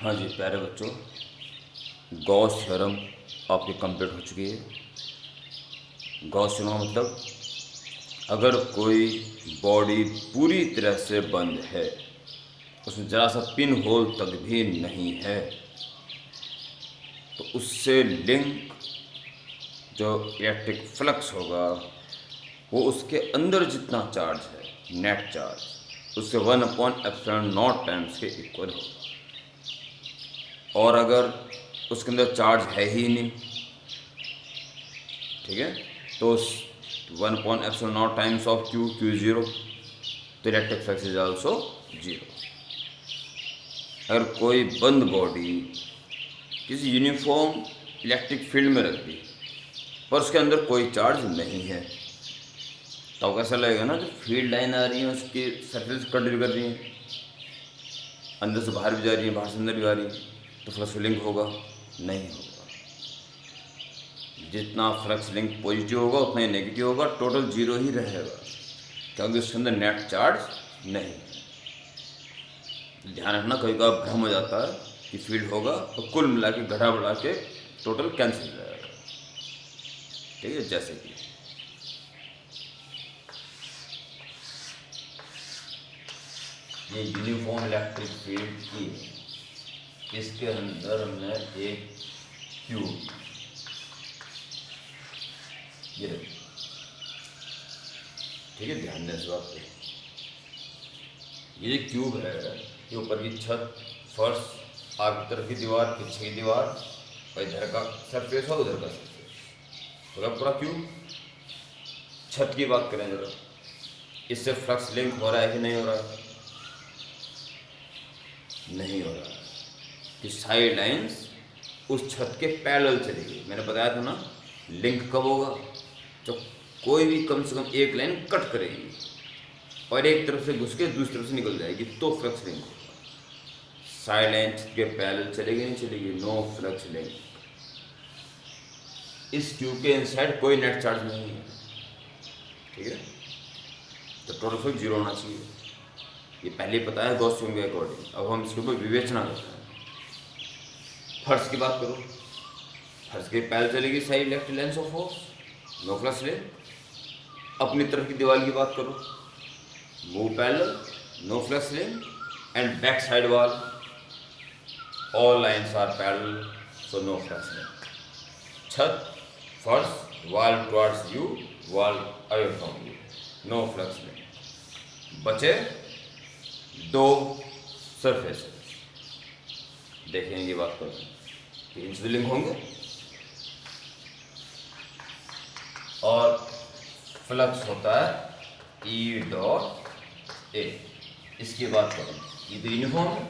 हाँ जी प्यारे बच्चों, गॉस थ्योरम आपकी कंप्लीट हो चुकी है। गॉस थ्योरम का मतलब अगर कोई बॉडी पूरी तरह से बंद है, उसमें ज़रा सा पिन होल तक भी नहीं है, तो उससे लिंक जो इलेक्ट्रिक फ्लक्स होगा वो उसके अंदर जितना चार्ज है नेट चार्ज, उससे 1/ε0 टाइम्स के इक्वल होगा। और अगर उसके अंदर चार्ज है ही नहीं, ठीक है, तो 1/ε0 times of Q is zero, तो electric flux is also zero. अगर कोई बंद बॉडी किसी यूनिफॉर्म इलेक्ट्रिक फील्ड में रख दी पर उसके अंदर कोई चार्ज नहीं है, तो कैसा लगेगा ना, जो फील्ड लाइन आ रही है उसकी सरफेस कट भी कर रही है, अंदर से बाहर भी जा रही है, बाहर से अंदर भी आ रही है, तो फ्लक्स लिंक होगा? नहीं होगा। जितना फ्लक्स लिंक पॉजिटिव होगा उतना ही नेगेटिव होगा, टोटल जीरो ही रहेगा, क्योंकि उसके अंदर नेट चार्ज नहीं है। ध्यान रखना, कभी कभी भ्रम हो जाता है कि फील्ड होगा तो कुल मिला के घटा बढ़ा के टोटल कैंसिल हो जाएगा, ठीक है। जैसे कि ये यूनिफॉर्म इलेक्ट्रिक फील्ड की, इसके अंदर हमने एक क्यूब, ये ठीक है, ध्यान दें इस बात पे। ये क्यूब है, ये ऊपर की छत, फर्श, आगे तरफ की दीवार, पीछे की दीवार, और इधर का सरफेस और उधर का सरफेस, पूरा पूरा क्यूब। छत की बात करें जरा, इससे फ्लक्स लिंक हो रहा है कि नहीं हो रहा है? नहीं हो रहा है, कि साइड लाइंस उस छत के पैरेलल चलेगी। मैंने बताया था ना, लिंक कब होगा? जब कोई भी कम से कम एक लाइन कट करेगी और एक तरफ से घुस के दूसरी तरफ से निकल जाएगी, तो फ्लक्स लिंक होगा। साइड लाइन के पैरेलल चलेगी, नहीं चलेगी, नो फ्लक्स लिंक। इस ट्यूब के इनसाइड कोई नेट चार्ज नहीं है, ठीक है, तो टोटल फ्लक्स जीरो होना चाहिए। ये पहले ही पता है गॉस थ्योरम के अकॉर्डिंग। अब हम इसके ऊपर विवेचना करते हैं। फर्श की बात करो, फर्श के पैरेलल चलेगी side left lines of force, no flux link. अपनी तरफ की दीवार की बात करो, move parallel, no flux link. And back side wall, all lines are parallel, so no flux link. छत, फर्श, wall towards you, wall away from you, no flux link. बचे दो सरफेसेस, देखें ये बात करो, तीन से लिंक होंगे और फ्लक्स होता है ई डॉट ए। इसकी बात करें, ये तो यूनिफॉर्म है,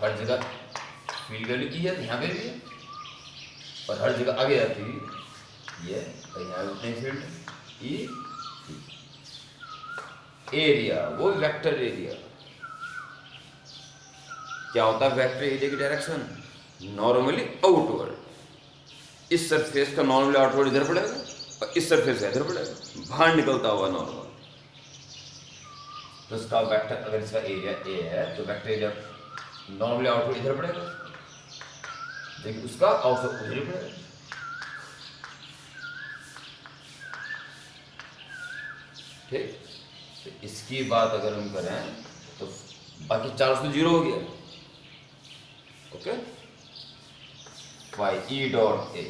हर जगह फील्ड वैल्यू की है, यहाँ पे भी है, और हर जगह आगे जाती हुई ये, यहाँ उतनी फील्ड ई। एरिया, वो वेक्टर एरिया। क्या होता है वेक्टर एरिया की डायरेक्शन? Normally outward. इस सरफेस का नॉर्मली आउटवर्ड इधर पड़ेगा और इस सरफेस का इधर पड़ेगा, बाहर निकलता हुआ नॉर्मल। तो इसका वेक्टर, अगर इसका एरिया ए है तो वेक्टर एरिया नॉर्मली आउटवर्ड इधर पड़ेगा, लेकिन उसका आउटवर्ड उधर पड़ेगा। ठीक, तो इसकी बात अगर हम करें तो बाकी चार उसमें जीरो हो गया, okay. Why E dot A,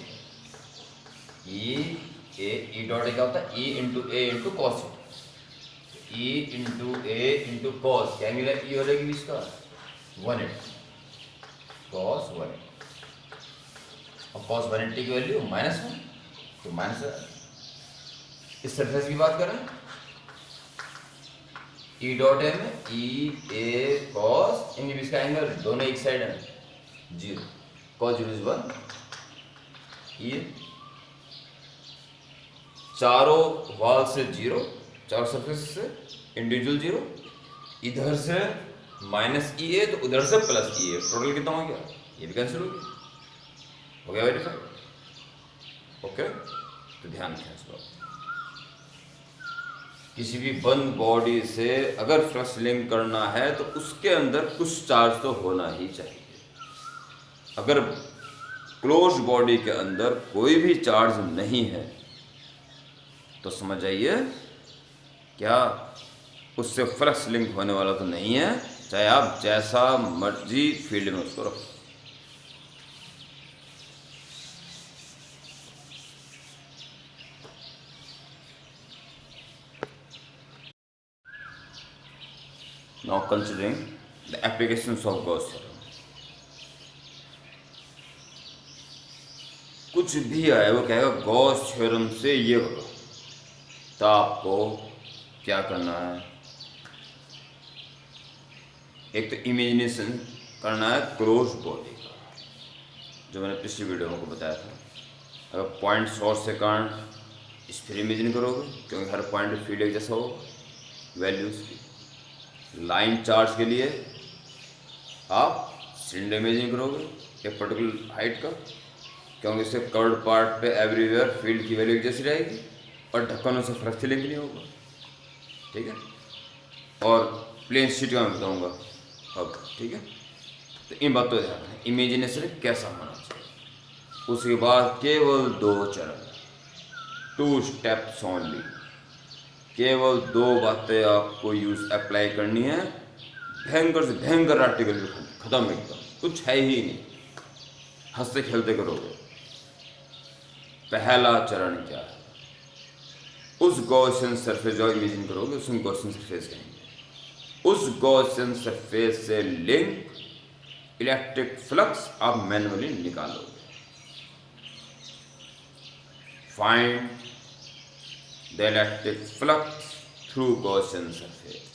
E dot A क्या होता है? E into A into cos, E into A into cos, क्या मिला? ई हो जाएगी इसका 180 कॉस 180, और कॉस 180 की वैल्यू -1, तो माइनस। इस सरफेस की बात करें, ई डॉट ए में ई ए कॉस, इन इसका एंगल दोनों एक साइड है, जीरो, कॉस 0 इज 1। ये चारों वॉल से जीरो, चारों सरफेस से इंडिविजुअल जीरो, इधर से माइनस ई ए तो उधर से प्लस ई ए, टोटल कितना हो गया? ये भी कैंसिल हो गया वेरीफाइड, ओके। तो ध्यान रखें इस बात, किसी भी बंद बॉडी से अगर फ्लक्स लिंक करना है तो उसके अंदर कुछ चार्ज तो होना ही चाहिए, अगर क्लोज बॉडी के अंदर कोई भी चार्ज नहीं है तो समझ जाइए क्या उससे फ्लक्स लिंक होने वाला तो नहीं है, चाहे आप जैसा मर्जी फील्ड में उसको रखो। Now considering the applications of Gauss theorem. कुछ भी आए वो कहेगा गॉस थ्योरम से ये करो, तो आपको क्या करना है, एक तो इमेजिनेशन करना है क्लोज बॉडी का, जो मैंने पिछली वीडियो में आपको बताया था। अगर पॉइंट सोर्स से कारण स्फीयर इमेजिन करोगे, क्योंकि हर पॉइंट पे फील्ड एक जैसा होगा वैल्यूज की। लाइन चार्ज के लिए आप सिलेंडर इमेजिन करोगे एक पर्टिकुलर हाइट का, क्योंकि इससे कर्व्ड पार्ट पे एवरीवेयर फील्ड की वैल्यू एक जैसी रहेगी और ढक्कनों से फ्लक्स लिंक नहीं होगा, ठीक है। और प्लेन शीट का मैं बताऊँगा अब, ठीक है। तो इन बातों को ध्यान रखना, इमेजिनेशन कैसा होना चाहिए। उसके बाद केवल 2 चरण, 2 स्टेप्स ओनली, केवल 2 बातें आपको यूज अप्लाई करनी है। भयंकर से भयंकर आर्टिकल भी खत्म, एकदम कुछ है ही नहीं, हंसते खेलते करोगे। पहला चरण क्या है, उस गॉसियन सरफेस जो इमेजिन करोगे उसमें गॉसियन सरफेस कहेंगे, उस गॉसियन सरफेस से लिंक इलेक्ट्रिक फ्लक्स आप मैन्युअली निकालोगे। Find the electric flux through Gaussian surface.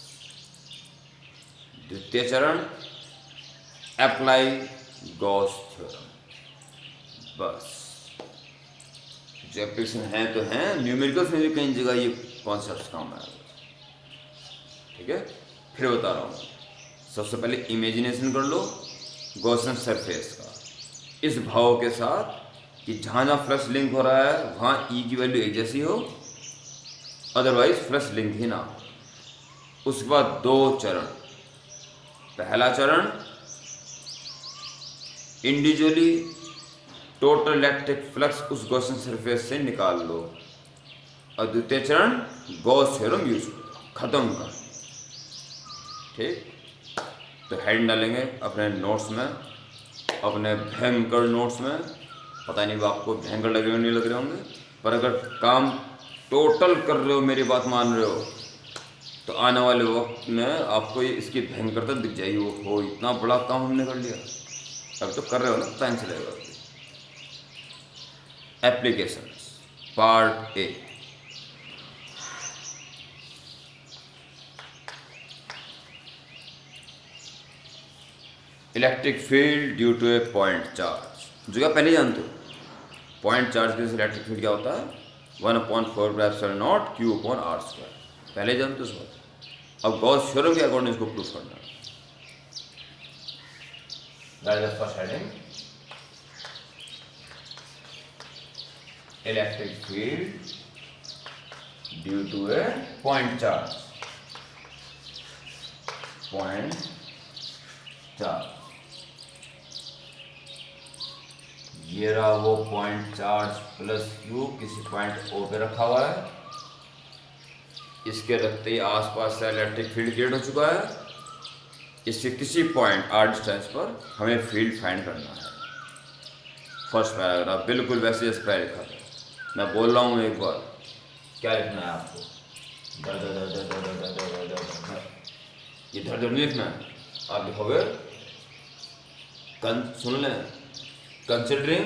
द्वितीय चरण, अप्लाई गॉस थ्योरम। बस जो एप्लीकेशन है तो है, न्यूमेरिकल्स में भी कई जगह ये कॉन्सेप्ट काम आएगा, ठीक है। फिर बता रहा हूँ, सबसे पहले इमेजिनेशन कर लो गॉसियन सरफेस का, इस भाव के साथ कि जहाँ जहाँ फ्लक्स लिंक हो रहा है वहाँ ई की वैल्यू एक जैसी हो, अदरवाइज फ्लक्स लिंक ही ना हो। उसके बाद 2 चरण, पहला चरण इंडिविजुअली टोटल इलेक्ट्रिक फ्लक्स उस गॉसियन सरफेस से निकाल लो, और द्वितीय चरण गॉस थ्योरम यूज खत्म कर, ठीक। तो हेड डालेंगे अपने नोट्स में, अपने भयंकर नोट्स में। पता नहीं वो आपको भयंकर लग रहे हो नहीं लग रहे होंगे, पर अगर काम टोटल कर रहे हो, मेरी बात मान रहे हो, तो आने वाले वक्त में आपको ये इसकी भयंकरता दिख जाएगी। वो हो इतना बड़ा काम हमने कर लिया, अब तो कर रहे हो ना, टाइम चलेगा। Applications part A, electric field due to a point charge. जो आप पहले जानते हो, पॉइंट चार्ज के इलेक्ट्रिक फील्ड क्या होता है, 1/4πε0 Q/r², पहले जानते हो इस बात। अब गॉस थ्योरम के अकॉर्डिंग इसको प्रूफ करना है। That is first heading, electric field due to a point charge, point charge. ये रहा वो पॉइंट चार्ज प्लस Q किसी पॉइंट O पे रखा हुआ है, इसके रखते ही आसपास से इलेक्ट्रिक फील्ड क्रिएट हो चुका है। इसके किसी पॉइंट R डिस्टेंस पर हमें फील्ड फाइंड करना है। फर्स्ट पैराग्राफ बिल्कुल वैसे जैसे पहले लिखा था, मैं बोल रहा हूँ एक बार, क्या लिखना है आपको, धर धर धर धर धर धर धर धर धर, ये धर धर नहीं लिखना है, आप लिखोगे सुन लें, considering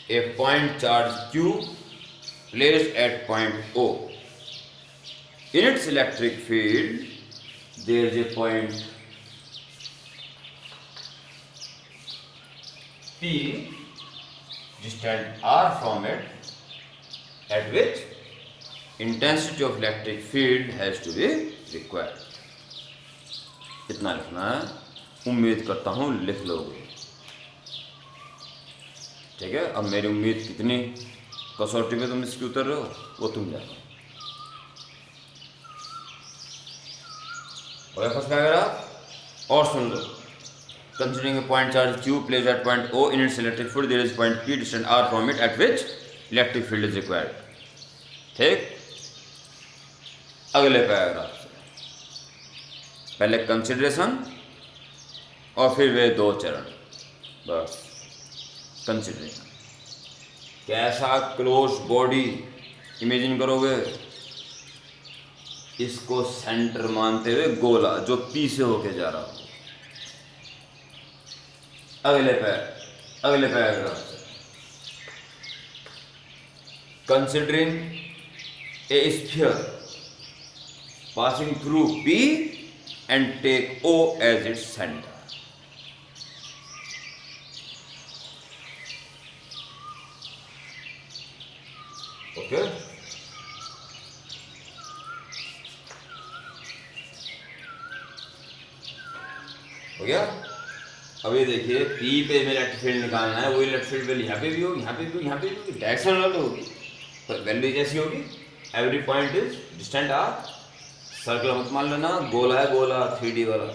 a point charge Q placed at point O, in its electric field there is a point P distant R from it, at which intensity of electric field has to be required. इतना लिखना है, उम्मीद करता हूँ लिख लोगे, ठीक है। अब मेरी उम्मीद कितनी कसौटी पे तुम इसके उतर रहे हो वो तुम जानो। और फर्स्ट पैराग्राफ और सुन लो, considering a point charge q placed at point O in its electric field, there is point P distant r from it at which electric field is required. ठीक, अगले पैराग्राफ से पहले कंसिडरेशन और फिर वे दो चरण, बस कंसिडरेशन। कैसा क्लोज बॉडी इमेजिन करोगे, इसको सेंटर मानते हुए गोला जो पी से होके जा रहा हो। अगले पैराग्राफ से considering a sphere passing through P and take O as its center. Okay? हो गया। अब ये देखिए P पे में इलेक्ट्रिक फील्ड निकालना है, वो इलेक्ट्रिक फील्ड वैल्यू यहाँ पे भी होगी, यहाँ पे भी होगी, यहाँ पे भी होगी, डायरेक्शन अलग होगी, पर वैल्यू जैसी होगी। Every point is distant r, circle मत मान लेना, गोला है गोला 3D वाला,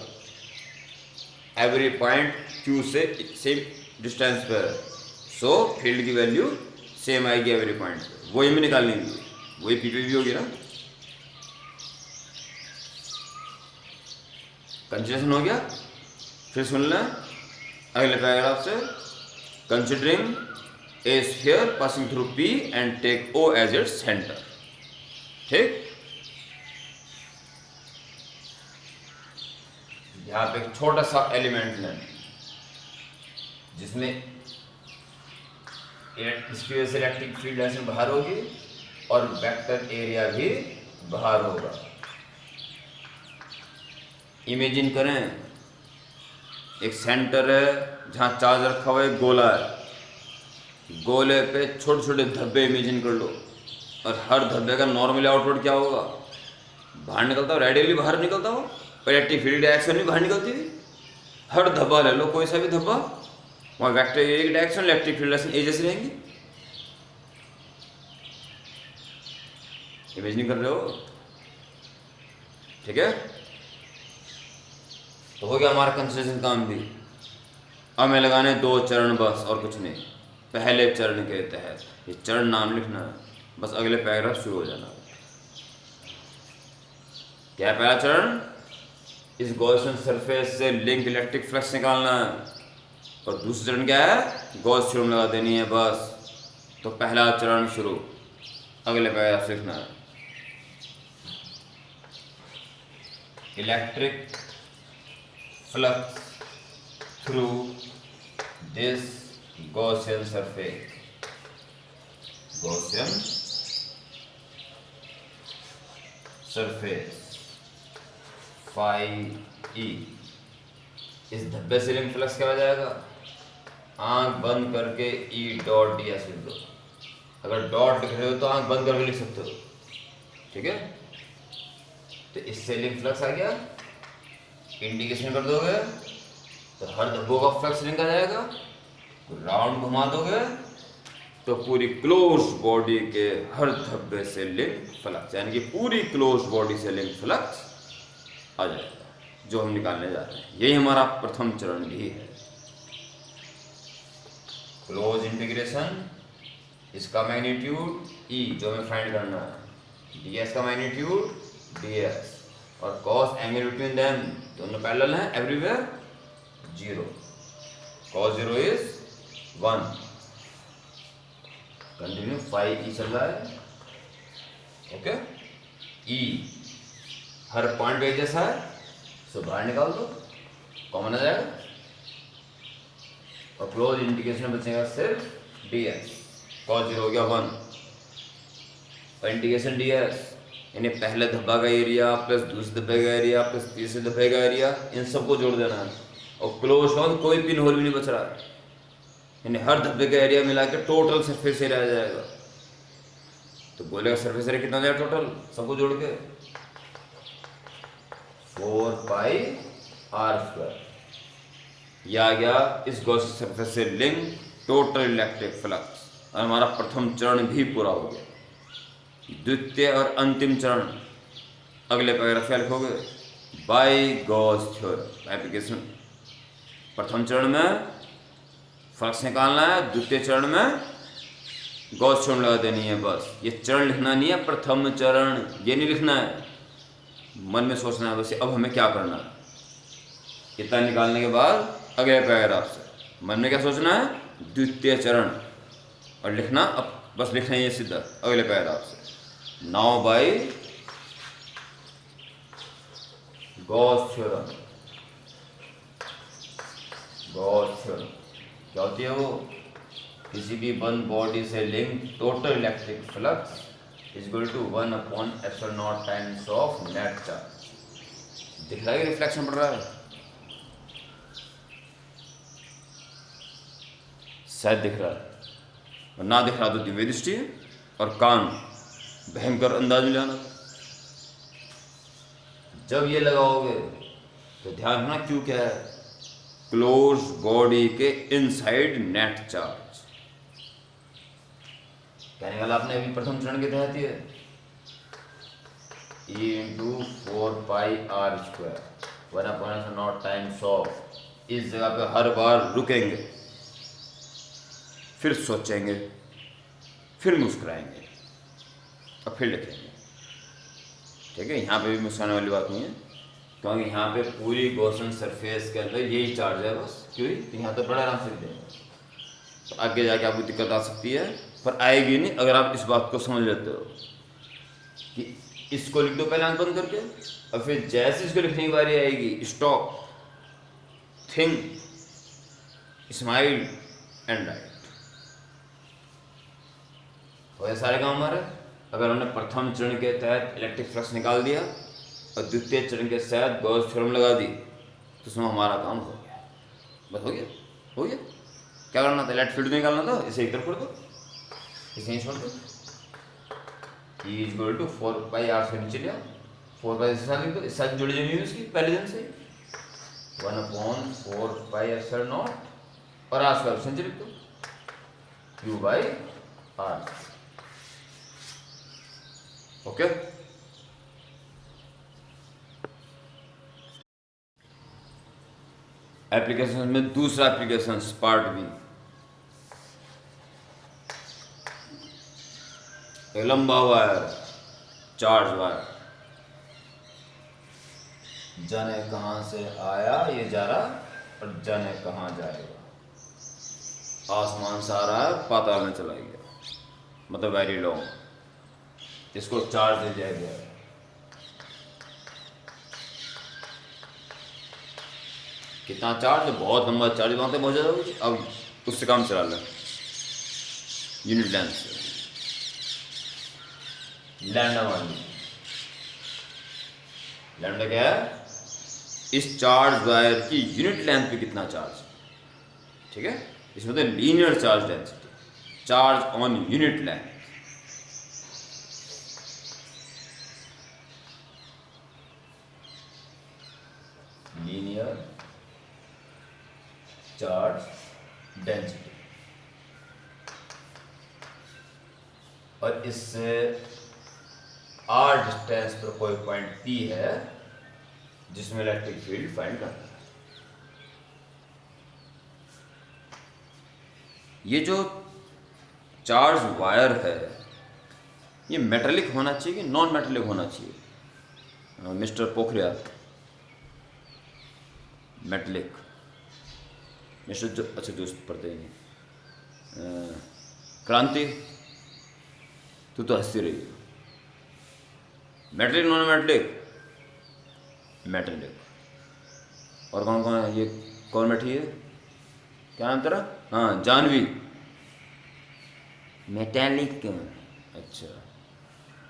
एवरी पॉइंट Q से सेम डिस्टेंस पर, सो फील्ड की वैल्यू सेम आएगी एवरी पॉइंट पे, वही में निकालनी है, वही P पे भी होगी ना। कंसिडरेशन हो गया। फिर सुन लें अगले पैराग्राफ से, considering a sphere passing through P and take O as its centre. ठीक, यहाँ पे एक छोटा सा एलिमेंट लें जिसमें इसकी वजह से इलेक्ट्रिक फील्ड ऐसे बाहर होगी और वेक्टर एरिया भी बाहर होगा। इमेजिन करें एक सेंटर है जहाँ चार्ज रखा हुआ है, गोला है, गोले पे छोटे छोटे धब्बे इमेजिन कर लो, और हर धब्बे का नॉर्मली आउटपुट क्या होगा, बाहर निकलता हो, रेडियली बाहर निकलता हो, और इलेक्ट्रिक फील्ड डायरेक्शन भी बाहर निकलती हुई। हर धब्बा ले लो, कोई सा भी धब्बा, वहाँ वेक्टर एरिया की डायरेक्शन, इलेक्ट्रिक फील्ड डायरेक्शन एक जैसी रहेंगी। इमेजिन कर रहे हो, ठीक है। तो हो गया हमारा कंसिडरेशन काम भी। अब हमें लगाने दो चरण बस, और कुछ नहीं। पहले चरण के तहत ये चरण नाम लिखना है, बस अगले पैराग्राफ शुरू हो जाना। क्या है पहला चरण, इस गॉसियन सरफेस से लिंक इलेक्ट्रिक फ्लक्स निकालना है, और दूसरा चरण क्या है, गॉस थ्योरम लगा देनी है बस। तो पहला चरण शुरू, अगले पैराग्राफ लिखना है, electric flux through this Gaussian surface, Gaussian surface phi E. इस धब्बे से लिंक फ्लक्स क्या हो जाएगा, आंख बंद करके ई डॉट डी एस लिख दो। अगर डॉट लिख रहे हो तो आंख बंद करके लिख सकते हो, ठीक है। तो इससे लिंक फ्लक्स आ गया, इंडिकेशन कर दोगे तो हर धब्बों का फ्लक्स लिंक आ जाएगा। राउंड घुमा दोगे तो पूरी क्लोज बॉडी के हर धब्बे से लिंक फ्लक्स, यानी कि पूरी क्लोज बॉडी से लिंक फ्लक्स आ जाएगा, जो हम निकालने जा रहे हैं। यही हमारा प्रथम चरण भी है, क्लोज इंटीग्रेशन। इसका मैग्नीट्यूड E जो हमें फाइंड करना है, ds का मैग्नीट्यूड ds, और cos एंगल बिटवीन देम दोनों पैरेलल हैं, everywhere 0, cos 0 is 1। Continue, phi E चल रहा है, ओके। E हर पॉइंट पे जैसा है, सो बाहर निकाल दो, कॉमन आ जाएगा, और क्लोज इंटीग्रेशन में बचेगा सिर्फ ds, cos 0 हो गया 1, और इंटीग्रेशन ds यानी पहले धब्बा का एरिया प्लस दूसरे धब्बे का एरिया प्लस तीसरे धब्बे का एरिया, इन सबको जोड़ देना है। और क्लोज का कोई पिन होल भी नहीं बच रहा है, यानी हर धब्बे का एरिया मिला के टोटल सरफेस एरिया आ जाएगा। तो गोले का सरफेस एरिया कितना हो जाएगा टोटल, सबको जोड़ के 4 पाई r²। यह आ गया इस गॉसियन सरफेस से लिंक टोटल इलेक्ट्रिक फ्लक्स, और हमारा प्रथम चरण भी पूरा हो गया। द्वितीय और अंतिम चरण अगले पैराग्राफ में लिखोगे, बाय गॉस थ्योरम एप्लीकेशन। प्रथम चरण में फ्लक्स निकालना है, द्वितीय चरण में गॉस थ्योरम लगा देनी है। बस ये चरण लिखना नहीं है, प्रथम चरण ये नहीं लिखना है, मन में सोचना है बस अब हमें क्या करना है। इतना निकालने के बाद अगले पैराग्राफ से मन में क्या सोचना है, द्वितीय चरण, और लिखना अब बस लिखना है ये सीधा अगले पैराग्राफ से। Now by Gauss theorem. Gauss theorem क्या होती है वो, किसी भी वन बॉडी से link total electric flux is equal to 1/ε0 times of net charge. दिख रहा है रिफ्लेक्शन पड़ रहा है, शायद दिख रहा है, और ना दिख रहा तो दिव्य दृष्टि और कान भयंकर अंदाज में जाना। जब ये लगाओगे तो ध्यान रखना क्यों क्या है, क्लोज बॉडी के इनसाइड नेट चार्ज। कहने वाला आपने अभी प्रथम चरण के तहत ही है, E into 4πr² 1/0 times of. इस जगह पे हर बार रुकेंगे, फिर सोचेंगे, फिर मुस्कुराएंगे और फिर लिखेंगे। ठीक है, यहाँ पे भी मुस्कुराने वाली बात नहीं है, क्योंकि यहाँ पे पूरी गॉसियन सरफेस के अंदर यही चार्ज है बस। क्यों, तो यहाँ तो बड़ा आराम से देंगे, तो आगे जाके आपको दिक्कत आ सकती है, पर आएगी नहीं अगर आप इस बात को समझ लेते हो कि इसको लिख दो पहले आंख बंद करके, और फिर जैसे इसको लिखने की बारी आएगी stop, think, smile and right. और सारे काम हमारे, अगर हमने प्रथम चरण के तहत इलेक्ट्रिक फ्लक्स निकाल दिया और द्वितीय चरण के तहत गॉस थ्योरम लगा दी, तो उसमें हमारा काम हो गया, बस हो गया, हो गया। क्या करना था, इलेक्ट्रिक फील्ड निकालना था, इसे एक तरफ कर दो, इसे छोड़ दो। E is equal to 4πr से नीचे लिया, 4π इस साथ लिख दो, इस साथ जुड़ी हुई उसकी पहले दिन से 1/4πε0 और आर स्क्वायर नीचे लिख दो Q/r। ओके, एप्लीकेशन में दूसरा एप्लीकेशन पार्ट बी। एक लंबा वायर, चार्ज वायर, जाने कहाँ से आया ये जा रहा और जाने कहाँ जाएगा, आसमान से आ रहा है पाताल में चला गया, मतलब वेरी लॉन्ग, इसको चार्ज दे दिया गया। कितना चार्ज, बहुत लंबा चार्ज, वहाँ तक बहुत ज़्यादा, अब उससे काम चला लें यूनिट लेंथ से। लैम्डा मान लीजिए, लैम्डा क्या है, इस चार्ज वायर की यूनिट लेंथ पे कितना चार्ज है। ठीक है, इसमें तो linear charge density, charge on unit length. Linear charge density, और इससे r डिस्टेंस पर कोई पॉइंट P है जिसमें इलेक्ट्रिक फील्ड फाइंड करना है। ये जो चार्ज वायर है ये मेटेलिक होना चाहिए कि नॉन मेटेलिक होना चाहिए, मिस्टर पोखरियाल? मेटेलिक, मिस्टर जो अच्छा दोस्त पढ़ते ही नहीं, क्रांति तू तो हंसती रही, मेटेलिक नॉन मेटेलिक? मेटेलिक। और कौन कौन है, ये कौन बैठी है, क्या नाम तेरा? हाँ, जानवी, मेटेलिक। अच्छा,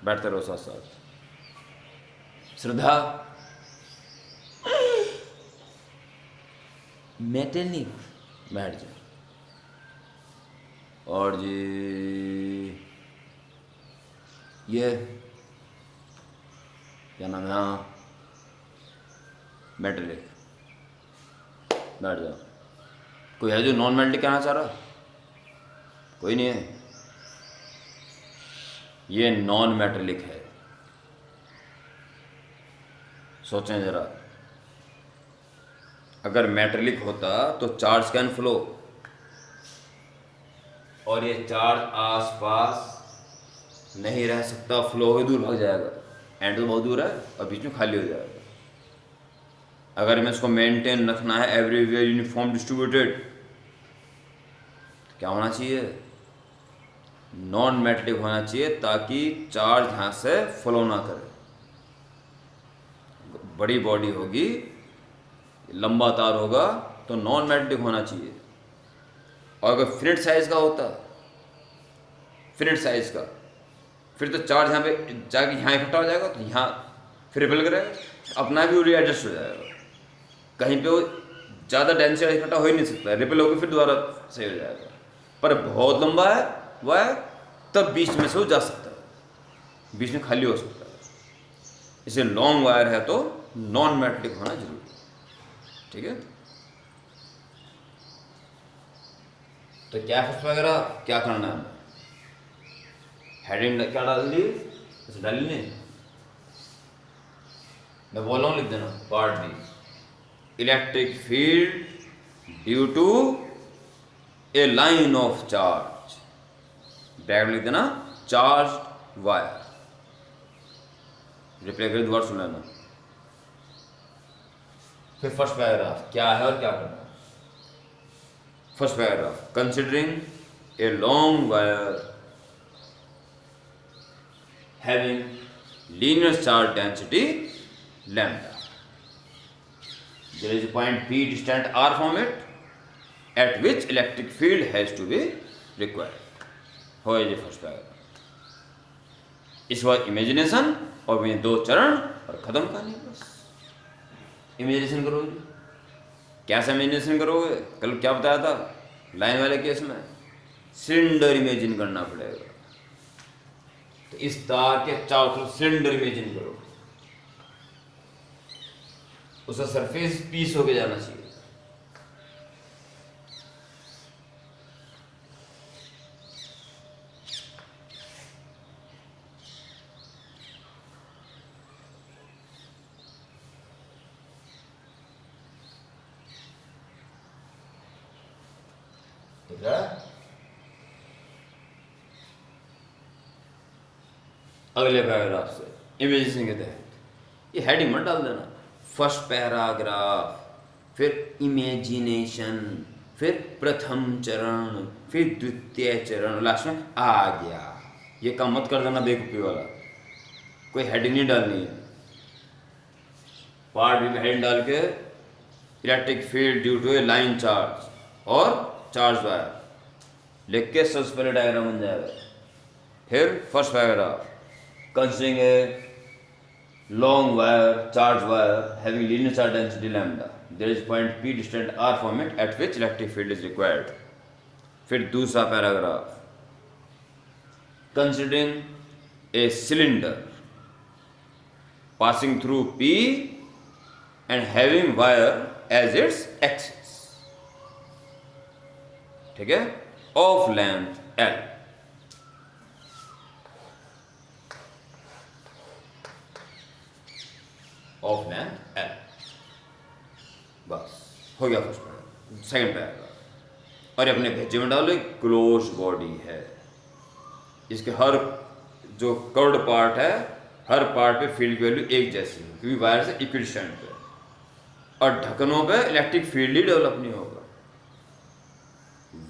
बैठते रहो साथ साथ। श्रद्धा, मेटेलिक, बैठ जा। और जी ये क्या नाम है, हाँ मेटेलिक, बैठ जाओ। कोई है जो नॉन मेटेलिक कहना चाह रहा? कोई नहीं है, ये नॉन मेटेलिक है। सोचें जरा, अगर मेटेलिक होता तो चार्ज कैन फ्लो, और ये चार्ज आसपास नहीं रह सकता, फ्लो हो दूर भाग जाएगा, एंड तो बहुत दूर है और बीच में खाली हो जाएगा। अगर हमें इसको मेंटेन रखना है एवरीवेयर यूनिफॉर्म डिस्ट्रीब्यूटेड, तो क्या होना चाहिए, नॉन मेटेलिक होना चाहिए, ताकि चार्ज यहाँ से फ्लो ना करे। बड़ी बॉडी होगी, लंबा तार होगा, तो नॉन मेटेलिक होना चाहिए। और अगर फिनिट साइज का होता, फिनिट साइज का, फिर तो चार्ज यहाँ पे जाके यहाँ इकट्ठा हो जाएगा, तो यहाँ फिर रिपेल करेगा, अपना भी रीएडजस्ट हो जाएगा। कहीं पे वो ज़्यादा डेंसिटी इकट्ठा हो ही नहीं सकता, रिपेल होकर फिर दोबारा सही हो जाएगा। पर बहुत लंबा है वायर, तब बीच में से वो जा सकता है, बीच में खाली हो सकता है। इसे लॉन्ग वायर है तो नॉन मेटेलिक होना जरूरी है, ठीक है। तो क्या फर्स्ट वगैरह क्या करना है, हेडिंग क्या डाल दी, ऐसे डाली नहीं, मैं बोल रहा हूँ लिख देना, part B, electric field due to a line of charge, bracket लिख देना, चार्ज वायर, रिप्लाई करके दोबारा सुन लेना। फिर फर्स्ट पैराग्राफ क्या है और क्या करना है। First paragraph, considering a long wire having linear charge density lambda, there is a point P distant r from it at which electric field has to be required। हो ये फर्स्ट पैराग्राफ। इस बार imagination और ये दो चरण और खत्म कहानी बस। इमेजिनेशन करोगे, कैसे इमेजिनेशन करोगे, कल क्या बताया था लाइन वाले केस में, सिलेंडर इमेजिन करना पड़ेगा। तो इस तार के चारों तरफ सिलेंडर इमेजिन करो, उसका सरफेस पीस होके जाना चाहिए। ठीक है, अगले पैराग्राफ से इमेजिनेशन के तहत ये हेडिंग मत डाल देना, फर्स्ट पैराग्राफ, फिर इमेजिनेशन, फिर प्रथम चरण, फिर द्वितीय चरण, लास्ट में आ गया। ये काम मत कर देना बेवकूफ़ी वाला, कोई हेडिंग नहीं डालनी है। पार्ट बी में हेडिंग डाल के electric field due to a line charge और चार्ज वायर लिख के सबसे पहले डायग्राम बन जाएगा। फिर first paragraph, considering a long wire, charge wire having linear charge density lambda, there is point P distant r from it at which electric field is required। फिर दूसरा paragraph, considering a cylinder passing through P and having wire as its axis, ठीक है, of length L, of length L, बस हो गया first paragraph. Second paragraph, और अपने भेजे में डालो एक क्लोज बॉडी है, इसके हर जो कर्व्ड पार्ट है, हर पार्ट पे फील्ड की वैल्यू एक जैसी है, क्योंकि वायर से इक्विडिस्टेंट पे, और ढक्कनों पे इलेक्ट्रिक फील्ड ही डेवलप नहीं होगा।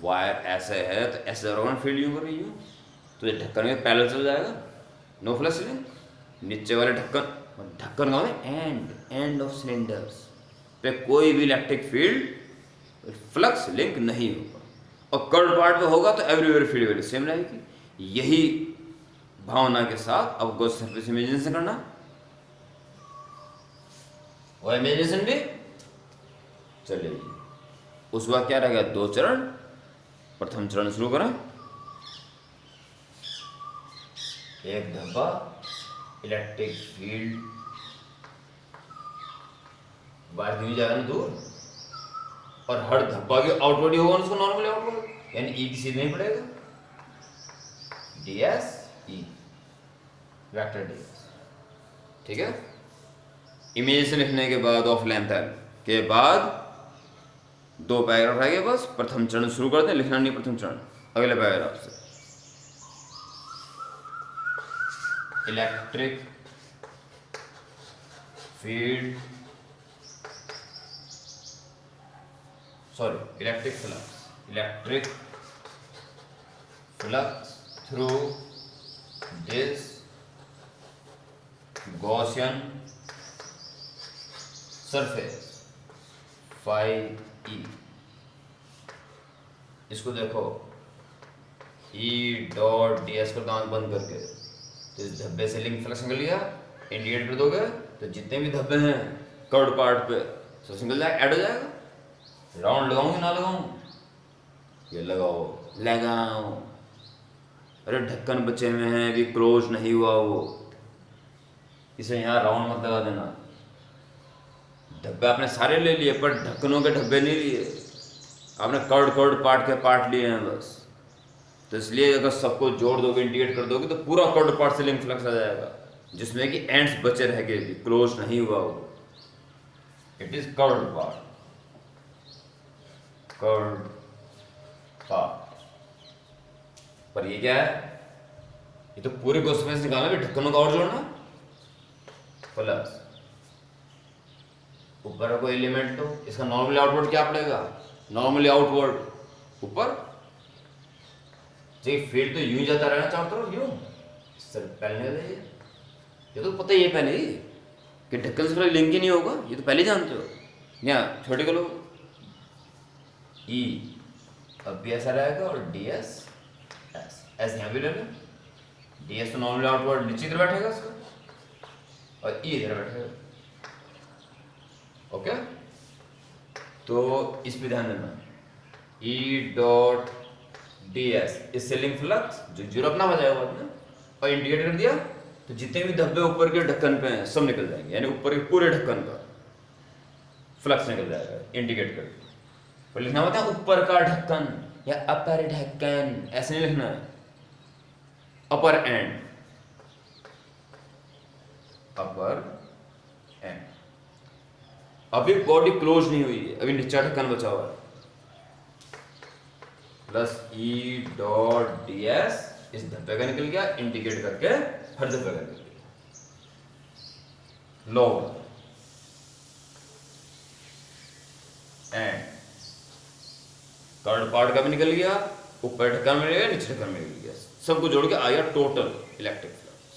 वायर ऐसे है तो ऐसे दौरान फील्ड यूँ कर रही हूँ, तो ये ढक्कन में पैरेलल चल जाएगा, नो फ्लक्स लिंक। नीचे वाले ढक्कन का मतलब एंड ऑफ सिलेंडर्स पे कोई भी इलेक्ट्रिक फील्ड फ्लक्स लिंक नहीं होगा, और कर्व्ड पार्ट पे होगा तो एवरीवेयर फील्ड वैल्यू सेम रहेगी। यही भावना के साथ अब गॉस सरफेस इमेजिनेशन करना, और इमेजिनेशन भी चलेगी। उस बार क्या रहेगा, दो चरण। प्रथम चरण शुरू करें, एक धब्बा इलेक्ट्रिक फील्ड वायर दी जाएगा ना दूर, और हर धब्बा के आउटवर्ड होगा उसको नॉर्मली आउटवर्ड, यानी ई की सीध नहीं पड़ेगा, ds e वेक्टर ds, ठीक है। इमेजिनेशन लिखने के बाद ऑफ लेंथ एल के बाद दो पैराग्राफ रह गए बस, प्रथम चरण शुरू करते हैं, लिखना नहीं प्रथम चरण, अगले पैराग्राफ से। Electric field, sorry electric flux, electric flux through this Gaussian surface phi E. इसको देखो, ई डॉट डी एस कर दांत बंद करके, तो इस धब्बे से लिंक फ्लक्स निकल गया, इंडिकेट कर दोगे तो जितने भी धब्बे हैं कर्ड पार्ट पे सब निकल जाएगा, ऐड हो जाएगा। राउंड लगाऊं ना लगाऊं? ये लगाओ, लगाओ। अरे ढक्कन बचे हुए हैं, अभी क्लोज नहीं हुआ वो, इसे यहाँ राउंड मत लगा देना। धब्बे आपने सारे ले लिए पर ढक्कनों के धब्बे नहीं लिए, आपने कर्ड पार्ट के पार्ट लिए हैं बस। तो इसलिए अगर सबको जोड़ दोगे, इंटीग्रेट कर दोगे तो पूरा कर्ड पार्ट से लिंक फ्लक्स आ जाएगा, जिसमें कि एंड्स बचे रह गए, भी क्लोज नहीं हुआ वो। It is curved part, curved part. पर ये क्या है? ये तो पूरे गोस्पेस निकालना भी, ढक्कनों का और जोड़ना प्लस ऊपर का कोई एलिमेंट, तो इसका नॉर्मली आउटवर्ड क्या पड़ेगा? नॉर्मली आउटवर्ड ऊपर। जी फील्ड तो यूं ही जाता रहना चारों तरफ, यूं सर पहले नहीं, ये तो पता ही है पहले ही कि ढक्कन से लिंक ही नहीं होगा, ये तो पहले ही जानते हो। यहाँ छोटे को लो, ई अब भी ऐसा रहेगा और डी एस एस यहाँ भी ले लो। डी एस तो नॉर्मली आउटवर्ड नीचे इधर बैठेगा इसका, और ई इधर बैठेगा। ओके, तो इस पे ध्यान देना, ई डॉट डी एस, इससे लिंक फ्लक्स जो जीरो अपना हो जाएगा बाद में, और इंडिकेट कर दिया तो जितने भी धब्बे ऊपर के ढक्कन पे हैं सब निकल जाएंगे, यानी ऊपर के पूरे ढक्कन का फ्लक्स निकल जाएगा इंडिकेट करके। और लिखना होता है ऊपर का ढक्कन या अपर ढक्कन, ऐसे नहीं लिखना है, अपर एंड, अपर एंड। अभी बॉडी क्लोज नहीं हुई है, अभी नीचा ढक्कन बचा हुआ है। Plus E dot D S, इस धब्बे का निकल गया, इंडिकेट करके हर धब्बे का निकल गया। लो एंड थर्ड पार्ट का भी निकल गया, ऊपर ढक्कन में गया, नीचे ढक्कन में निकल गया, सबको जोड़ के आया टोटल इलेक्ट्रिक फ्लक्स।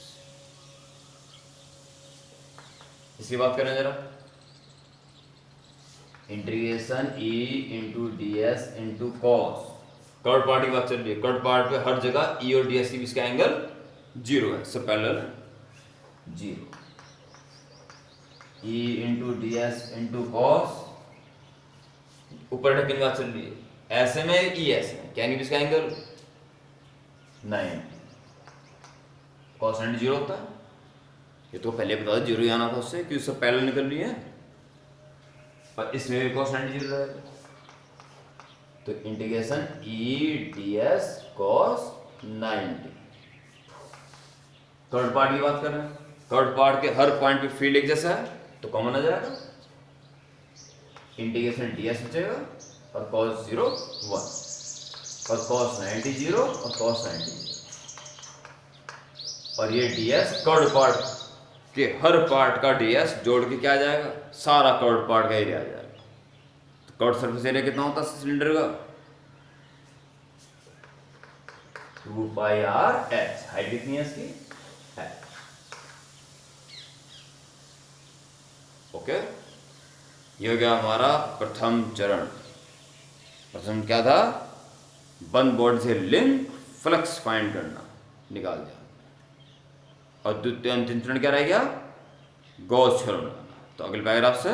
इसकी बात करें जरा, integration E into D S into cos, curved part की बात चल रही है। कर्ड पार्ट पे हर जगह ई और डी एस के बीच का एंगल जीरो है, सब पैरेलल जीरो। ई into D S into cos, ऊपर ढक्कन की बात चल रही है, ऐसे में ई ऐसे में, क्या बीच का एंगल 90, कॉस 90 जीरो होता है। ये तो पहले बता दो जीरो ही आना था उससे, क्योंकि सब पैरेलल निकल रही है, और इसमें भी कॉस 90 जीरो रहेगा। तो integration E D S cos 90। Third part की बात कर रहे हैं, थर्ड पार्ट के हर पॉइंट पे फील्ड एक जैसा है तो कॉमन आ जाएगा, इंटीग्रेशन डी एस बचेगा और कॉस 0 1, और कॉस 90 0 और कॉस 90 0। और ये डी एस कर्ड पार्ट के हर पार्ट का डी एस जोड़ के क्या आ जाएगा? सारा कर्ड पार्ट का एरिया आ जाएगा। कर्ड सरफेस एरिया कितना होता है सिलेंडर का? 2 पाई आर एच, हाइट कितनी है इसकी? ओके, ये हो गया हमारा प्रथम चरण। प्रथम क्या था? बंद बॉडी से लिंक फ्लक्स फाइंड करना, निकाल दिया। और द्वितीय अंतिम चरण क्या रह गया? गॉस थ्योरम लगाना। तो अगले पैराग्राफ से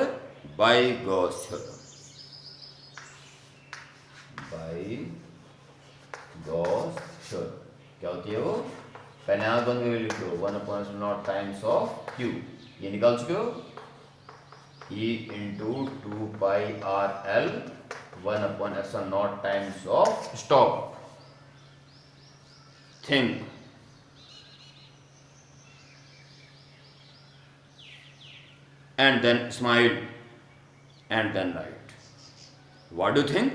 by Gauss theorem, by Gauss theorem क्या होती है वो? पहले आंख बंद करके लिखो, 1/0 टाइम्स ऑफ क्यू, ये निकाल चुके हो। E into 2 pi r l 1/0 times of stop, think, and then smile, and then write. What do think?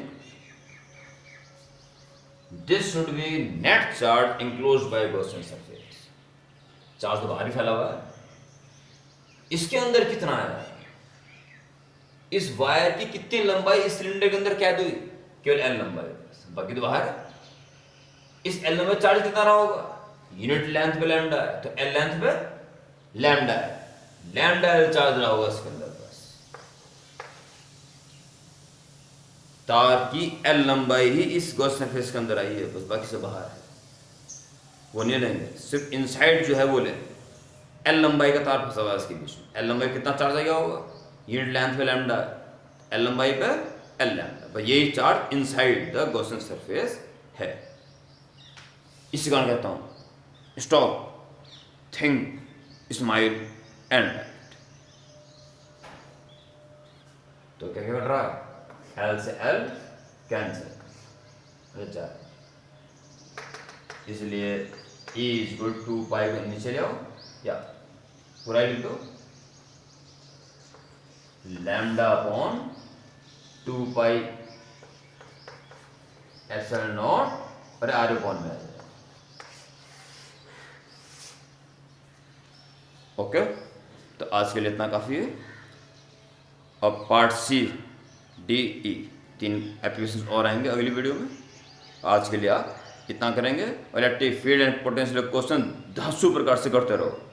This should be net charge enclose by Gaussian surface. Charge तो बाहर ही फैला हुआ है, इसके अंदर कितना है? इस वायर की कितनी लंबाई इस सिलेंडर के अंदर कैद हुई? केवल एल लंबाई, बाकी तो बाहर है। इस एल लंबाई चार्ज कितना रहा होगा? यूनिट लेंथ पे लैम्डा है, तो एल लेंथ पे लैम्डा है, लैम्डा एल चार्ज रहा होगा इसके अंदर। बस तार की एल लंबाई ही इस गॉस सरफेस के अंदर आई है, बस बाकी सब बाहर है। वो नहीं लेंगे, सिर्फ इनसाइड जो है वो लेंगे। एल लंबाई का तार फंसा हुआ है इसके बीच में, एल लंबाई कितना चार्ज आ गया होगा? यूनिट लेंथ पे लैम्डा है, एल लंबाई पे एल लैम्डा, बस यही charge inside the Gaussian surface है। इसी कारण कहता हूं stop, think, smile and right. तो क्या क्या कर रहा है? एल से एल कैंसिल, अच्छा, इसलिए E इज इक्वल टू पाई को नीचे ले आओ या पूरा लिख दो, lambda upon 2 pi epsilon not और आर अपॉन में आ जाएगा। ओके, तो आज के लिए इतना काफ़ी है। अब पार्ट सी, डी, ई 3 एप्लीकेशन और आएंगे अगली वीडियो में। आज के लिए आप इतना करेंगे और electric field and potential question धांसू प्रकार से करते रहो।